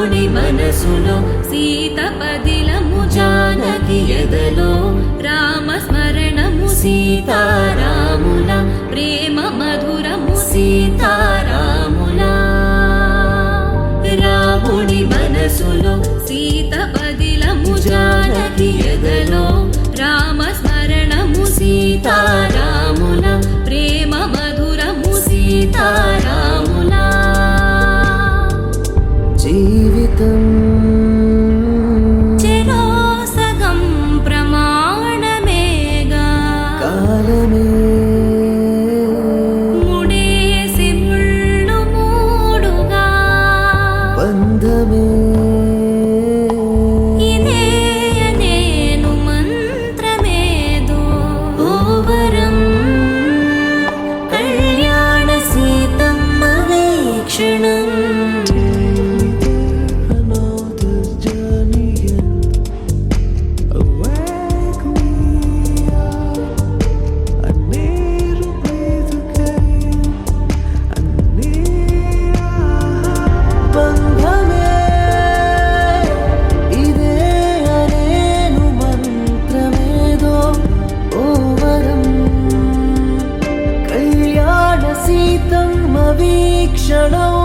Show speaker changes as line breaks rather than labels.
రాముని మనసులో సీత పదిలము జానకి ఎదలో రామస్మరణము సీతారాముల ప్రేమ మధురము సీతారాముల రాముని మనసులో సీత పదిలము జానకి ఎదలో రామస్మరణము సీతారాముల ప్రేమ మధురము సీతారాముల
జీవితం
చెరో సగం ప్రమాణమేగా
కాలమే
ముడేసి ముళ్ళు మూడుగా
బంధమే
ఇదే నేను మంత్రమేదో ఓవరం కళ్యాణ Seethamma వీక్షణం
another journey awake me I need to breathe again I need బంధమే ఇదే అనేను మంత్రమేదో ఓవరం కళ్యాణ సీతమ్మ వీక్షణం